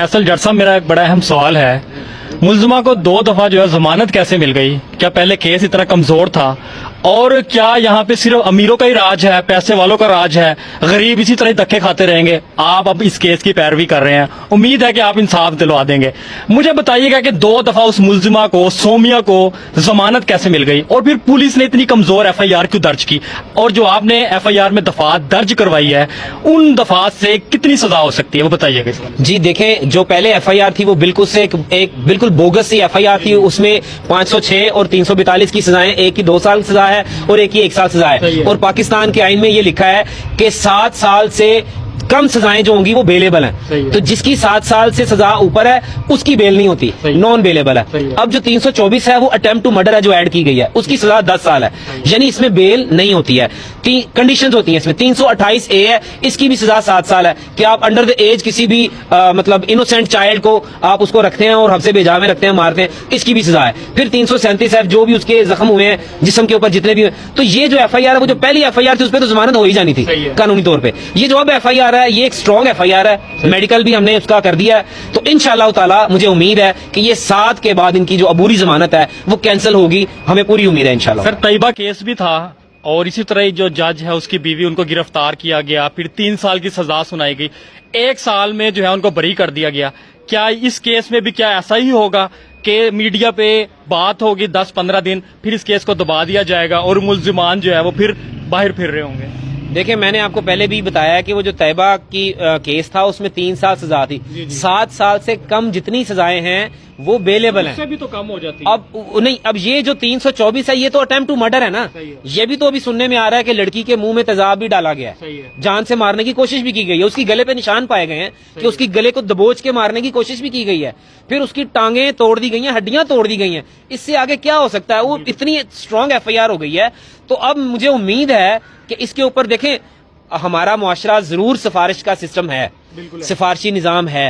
फैसल जट साहब, मेरा एक बड़ा अहम सवाल है, मुलजमा को 2 दफा जो है जमानत कैसे मिल गई? क्या पहले केस इतना कमजोर था? और क्या यहाँ पे सिर्फ अमीरों का ही राज है, पैसे वालों का राज है, गरीब इसी तरह धक्के खाते रहेंगे? आप अब इस केस की पैरवी कर रहे हैं, उम्मीद है कि आप इंसाफ दिलवा देंगे। मुझे बताइएगा कि 2 दफा उस मुलजिमा को, सोमिया को जमानत कैसे मिल गई, और फिर पुलिस ने इतनी कमजोर FIR क्यों दर्ज की, और जो आपने FIR में दफात दर्ज करवाई है उन दफात से कितनी सजा हो सकती है, वो बताइएगा। जी देखें, जो पहले FIR थी वो बिल्कुल से एक बिल्कुल बोगस सी FIR थी। उसमें 506 और 342 की सजाएं, एक की 2 साल सजा है और एक की 1 साल सजा है। और पाकिस्तान के आइन में ये लिखा है कि 7 साल से कम सजाएं जो होंगी वो बेलेबल हैं। तो जिसकी 7 साल से सजा ऊपर है उसकी बेल नहीं होती, नॉन बेलेबल है। अब जो 324 है वो अटेम्प्ट टू मर्डर है जो ऐड की गई है, उसकी सजा 10 साल है, यानी इसमें बेल नहीं होती है। कंडीशंस होती हैं इसमें। 328A है, इसकी भी सजा 7 साल है कि आप अंडर द एज किसी भी मतलब इनोसेंट चाइल्ड को आप उसको रखते हैं और हमसे बेजा में रखते हैं, मारते हैं, इसकी भी सजा है। फिर 337 है, जो भी उसके जख्म हुए हैं जिस्म के ऊपर जितने भी, तो ये जो FIR है वो जो पहली FIR थी उस पर तो जमानत हो ही जानी थी कानूनी तौर पर। ये जो अब FIR है ये एक स्ट्रॉन्ग FIR है, मेडिकल भी हमने उसका कर दिया है। तो इंशाअल्लाह ताला मुझे उम्मीद है कि ये 7 के बाद इनकी जो अबूरी जमानत है वो कैंसिल होगी, हमें पूरी उम्मीद है इंशाअल्लाह। सर, तैयबा केस भी था और इसी तरह जो जज है उसकी बीवी, उनको गिरफ्तार किया गया, फिर 3 साल की सजा सुनाई गई, 1 साल में जो है उनको बरी कर दिया गया। क्या इस केस में भी क्या ऐसा ही होगा कि मीडिया पे बात होगी 10-15 दिन, फिर इस केस को दबा दिया जाएगा और मुल्जिमान जो है वो फिर बाहर फिर रहे होंगे? देखिए, मैंने आपको पहले भी बताया कि वो जो तैयबा की केस था उसमें 3 साल सजा थी। 7 साल से कम जितनी सजाएं हैं वो बेलेबल हैं। उससे भी तो कम हो जाती है। अब नहीं, अब ये जो 324 है ये तो अटेम्प्ट टू मर्डर है ना। ये भी तो अभी सुनने में आ रहा है कि लड़की के मुंह में तेजाब भी डाला गया है, जान से मारने की कोशिश भी की गई है, उसकी गले पे निशान पाए गए हैं कि उसकी गले को दबोच के मारने की कोशिश भी की गई है, फिर उसकी टांगें तोड़ दी गई हैं, हड्डियां तोड़ दी गई हैं। इससे आगे क्या हो सकता है? वो इतनी स्ट्रांग FIR हो गई है। तो अब मुझे उम्मीद है कि इसके ऊपर देखें, हमारा मुआशरा जरूर सिफारिश का सिस्टम है, सिफारशी निजाम है।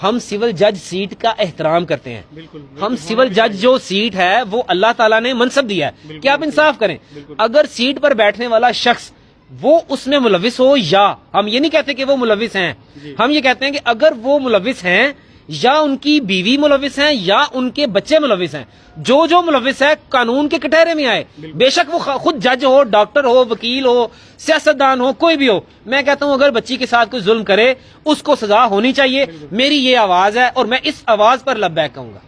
हम सिविल जज सीट का एहतराम करते हैं। हम सिविल जज जो सीट है वो अल्लाह ताला ने मनसब दिया है कि आप इंसाफ करें। अगर सीट पर बैठने वाला शख्स वो उसमें मुलविस हो, या हम ये नहीं कहते कि वो मुलविस हैं, हम ये कहते हैं कि अगर वो मुलविस हैं या उनकी बीवी मुलविस हैं या उनके बच्चे मुलविस हैं, जो जो मुलविस है कानून के कटहरे में आए, बेशक वो खुद जज हो, डॉक्टर हो, वकील हो, सियासतदान हो, कोई भी हो। मैं कहता हूं अगर बच्ची के साथ कोई जुल्म करे उसको सजा होनी चाहिए। मेरी ये आवाज है और मैं इस आवाज पर लब्बैक कहूंगा।